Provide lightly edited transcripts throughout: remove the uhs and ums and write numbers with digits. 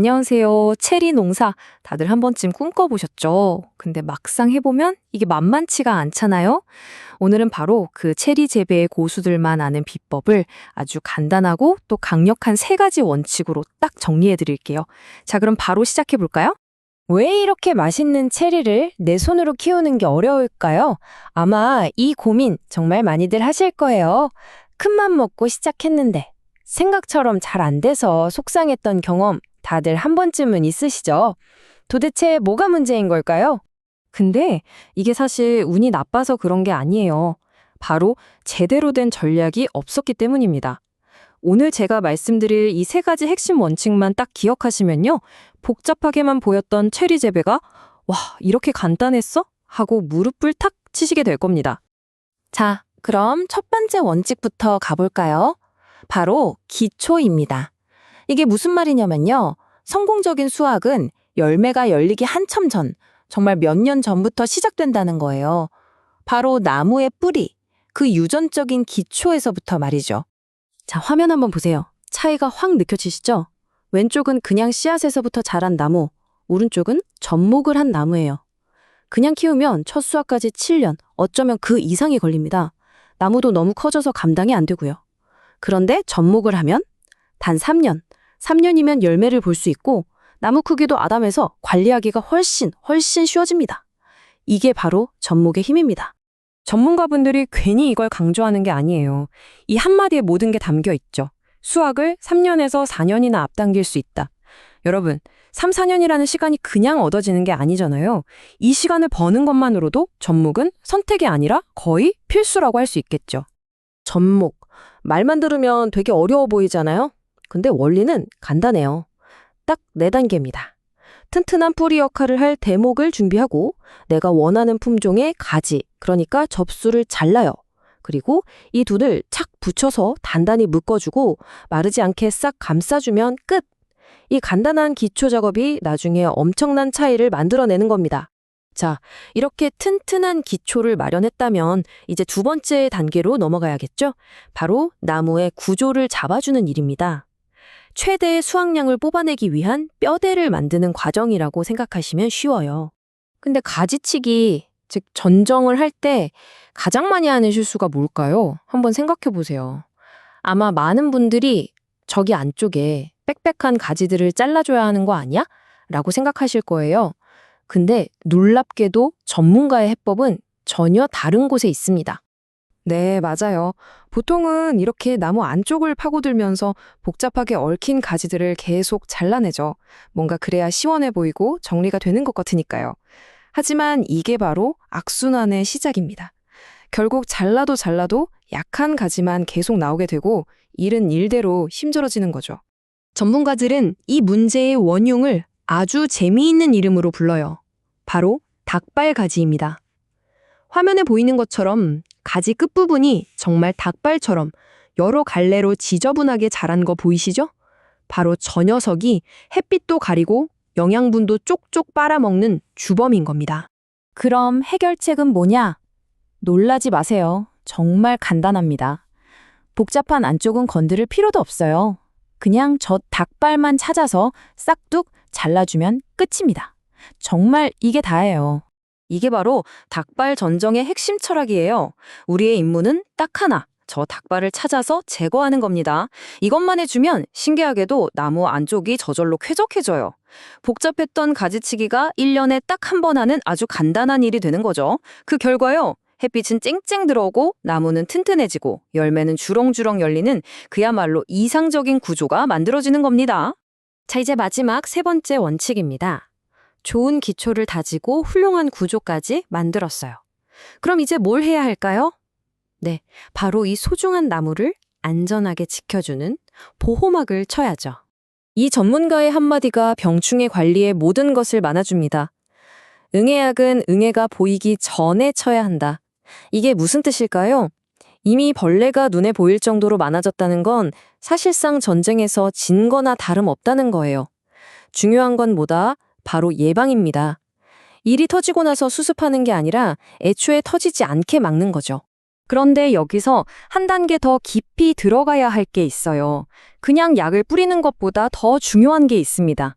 안녕하세요. 체리 농사 다들 한 번쯤 꿈꿔보셨죠? 근데 막상 해보면 이게 만만치가 않잖아요? 오늘은 바로 그 체리 재배의 고수들만 아는 비법을 아주 간단하고 또 강력한 세 가지 원칙으로 딱 정리해 드릴게요. 자, 그럼 바로 시작해 볼까요? 왜 이렇게 맛있는 체리를 내 손으로 키우는 게 어려울까요? 아마 이 고민 정말 많이들 하실 거예요. 큰맘 먹고 시작했는데 생각처럼 잘 안 돼서 속상했던 경험 다들 한 번쯤은 있으시죠? 도대체 뭐가 문제인 걸까요? 근데 이게 사실 운이 나빠서 그런 게 아니에요. 바로 제대로 된 전략이 없었기 때문입니다. 오늘 제가 말씀드릴 이 세 가지 핵심 원칙만 딱 기억하시면요. 복잡하게만 보였던 체리 재배가 와, 이렇게 간단했어? 하고 무릎을 탁 치시게 될 겁니다. 자, 그럼 첫 번째 원칙부터 가볼까요? 바로 기초입니다. 이게 무슨 말이냐면요. 성공적인 수확은 열매가 열리기 한참 전, 정말 몇 년 전부터 시작된다는 거예요. 바로 나무의 뿌리, 그 유전적인 기초에서부터 말이죠. 자, 화면 한번 보세요. 차이가 확 느껴지시죠? 왼쪽은 그냥 씨앗에서부터 자란 나무, 오른쪽은 접목을 한 나무예요. 그냥 키우면 첫 수확까지 7년, 어쩌면 그 이상이 걸립니다. 나무도 너무 커져서 감당이 안 되고요. 그런데 접목을 하면 단 3년, 3년이면 열매를 볼 수 있고 나무 크기도 아담해서 관리하기가 훨씬 쉬워집니다. 이게 바로 접목의 힘입니다. 전문가분들이 괜히 이걸 강조하는 게 아니에요. 이 한마디에 모든 게 담겨 있죠. 수확을 3년에서 4년이나 앞당길 수 있다. 여러분, 3, 4년이라는 시간이 그냥 얻어지는 게 아니잖아요. 이 시간을 버는 것만으로도 접목은 선택이 아니라 거의 필수라고 할 수 있겠죠. 접목. 말만 들으면 되게 어려워 보이잖아요. 근데 원리는 간단해요. 딱 4단계입니다. 튼튼한 뿌리 역할을 할 대목을 준비하고 내가 원하는 품종의 가지, 그러니까 접수를 잘라요. 그리고 이 둘을 착 붙여서 단단히 묶어주고 마르지 않게 싹 감싸주면 끝! 이 간단한 기초 작업이 나중에 엄청난 차이를 만들어내는 겁니다. 자, 이렇게 튼튼한 기초를 마련했다면 이제 두 번째 단계로 넘어가야겠죠? 바로 나무의 구조를 잡아주는 일입니다. 최대의 수확량을 뽑아내기 위한 뼈대를 만드는 과정이라고 생각하시면 쉬워요. 근데 가지치기, 즉 전정을 할 때 가장 많이 하는 실수가 뭘까요? 한번 생각해 보세요. 아마 많은 분들이 저기 안쪽에 빽빽한 가지들을 잘라줘야 하는 거 아니야? 라고 생각하실 거예요. 근데 놀랍게도 전문가의 해법은 전혀 다른 곳에 있습니다. 네, 맞아요. 보통은 이렇게 나무 안쪽을 파고들면서 복잡하게 얽힌 가지들을 계속 잘라내죠. 뭔가 그래야 시원해 보이고 정리가 되는 것 같으니까요. 하지만 이게 바로 악순환의 시작입니다. 결국 잘라도 약한 가지만 계속 나오게 되고 일은 일대로 힘들어지는 거죠. 전문가들은 이 문제의 원흉을 아주 재미있는 이름으로 불러요. 바로 닭발가지입니다. 화면에 보이는 것처럼 가지 끝부분이 정말 닭발처럼 여러 갈래로 지저분하게 자란 거 보이시죠? 바로 저 녀석이 햇빛도 가리고 영양분도 쪽쪽 빨아먹는 주범인 겁니다. 그럼 해결책은 뭐냐? 놀라지 마세요. 정말 간단합니다. 복잡한 안쪽은 건드릴 필요도 없어요. 그냥 저 닭발만 찾아서 싹둑 잘라주면 끝입니다. 정말 이게 다예요. 이게 바로 닭발 전정의 핵심 철학이에요. 우리의 임무는 딱 하나, 저 닭발을 찾아서 제거하는 겁니다. 이것만 해주면 신기하게도 나무 안쪽이 저절로 쾌적해져요. 복잡했던 가지치기가 1년에 딱 한 번 하는 아주 간단한 일이 되는 거죠. 그 결과요. 햇빛은 쨍쨍 들어오고 나무는 튼튼해지고 열매는 주렁주렁 열리는 그야말로 이상적인 구조가 만들어지는 겁니다. 자, 이제 마지막 세 번째 원칙입니다. 좋은 기초를 다지고 훌륭한 구조까지 만들었어요. 그럼 이제 뭘 해야 할까요? 네, 바로 이 소중한 나무를 안전하게 지켜주는 보호막을 쳐야죠. 이 전문가의 한마디가 병충해 관리의 모든 것을 막아줍니다. 응애약은 응애가 보이기 전에 쳐야 한다. 이게 무슨 뜻일까요? 이미 벌레가 눈에 보일 정도로 많아졌다는 건 사실상 전쟁에서 진 거나 다름없다는 거예요. 중요한 건 뭐다? 바로 예방입니다. 일이 터지고 나서 수습하는 게 아니라 애초에 터지지 않게 막는 거죠. 그런데 여기서 한 단계 더 깊이 들어가야 할 게 있어요. 그냥 약을 뿌리는 것보다 더 중요한 게 있습니다.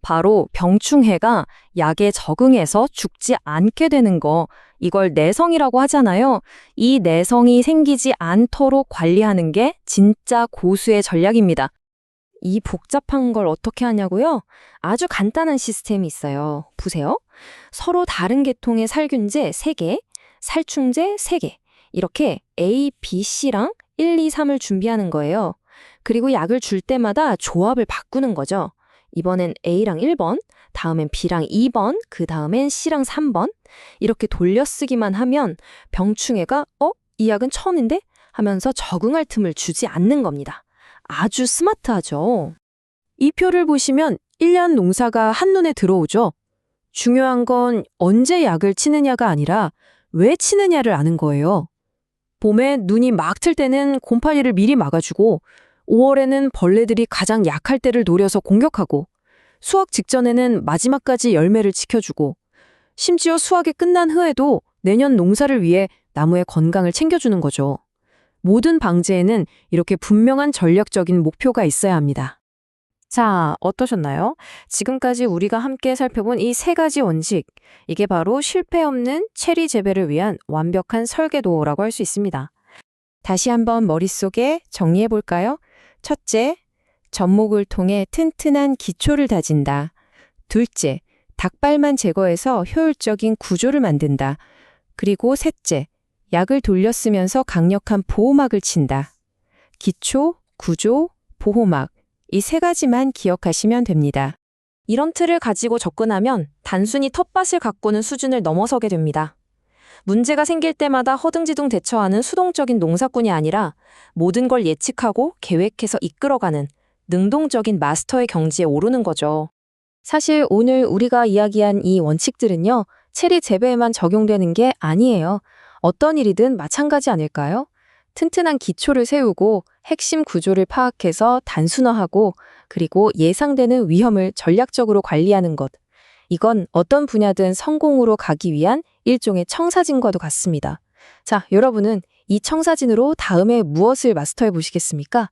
바로 병충해가 약에 적응해서 죽지 않게 되는 거, 이걸 내성이라고 하잖아요. 이 내성이 생기지 않도록 관리하는 게 진짜 고수의 전략입니다. 이 복잡한 걸 어떻게 하냐고요? 아주 간단한 시스템이 있어요. 보세요. 서로 다른 계통의 살균제 3개, 살충제 3개, 이렇게 A, B, C랑 1, 2, 3을 준비하는 거예요. 그리고 약을 줄 때마다 조합을 바꾸는 거죠. 이번엔 A랑 1번, 다음엔 B랑 2번, 그 다음엔 C랑 3번. 이렇게 돌려쓰기만 하면 병충해가 이 약은 처음인데? 하면서 적응할 틈을 주지 않는 겁니다. 아주 스마트하죠. 이 표를 보시면 1년 농사가 한눈에 들어오죠. 중요한 건 언제 약을 치느냐가 아니라 왜 치느냐를 아는 거예요. 봄에 눈이 막 틀 때는 곰팡이를 미리 막아주고 5월에는 벌레들이 가장 약할 때를 노려서 공격하고 수확 직전에는 마지막까지 열매를 지켜주고 심지어 수확이 끝난 후에도 내년 농사를 위해 나무의 건강을 챙겨주는 거죠. 모든 방제에는 이렇게 분명한 전략적인 목표가 있어야 합니다. 자, 어떠셨나요? 지금까지 우리가 함께 살펴본 이 3가지 원칙, 이게 바로 실패 없는 체리 재배를 위한 완벽한 설계도라고 할 수 있습니다. 다시 한번 머릿속에 정리해 볼까요? 첫째, 접목을 통해 튼튼한 기초를 다진다. 둘째, 닭발만 제거해서 효율적인 구조를 만든다. 그리고 셋째, 약을 돌려 쓰면서 강력한 보호막을 친다. 기초, 구조, 보호막, 이 3가지만 기억하시면 됩니다. 이런 틀을 가지고 접근하면 단순히 텃밭을 가꾸는 수준을 넘어서게 됩니다. 문제가 생길 때마다 허둥지둥 대처하는 수동적인 농사꾼이 아니라 모든 걸 예측하고 계획해서 이끌어가는 능동적인 마스터의 경지에 오르는 거죠. 사실 오늘 우리가 이야기한 이 원칙들은요, 체리 재배에만 적용되는 게 아니에요. 어떤 일이든 마찬가지 아닐까요? 튼튼한 기초를 세우고 핵심 구조를 파악해서 단순화하고 그리고 예상되는 위험을 전략적으로 관리하는 것. 이건 어떤 분야든 성공으로 가기 위한 일종의 청사진과도 같습니다. 자, 여러분은 이 청사진으로 다음에 무엇을 마스터해 보시겠습니까?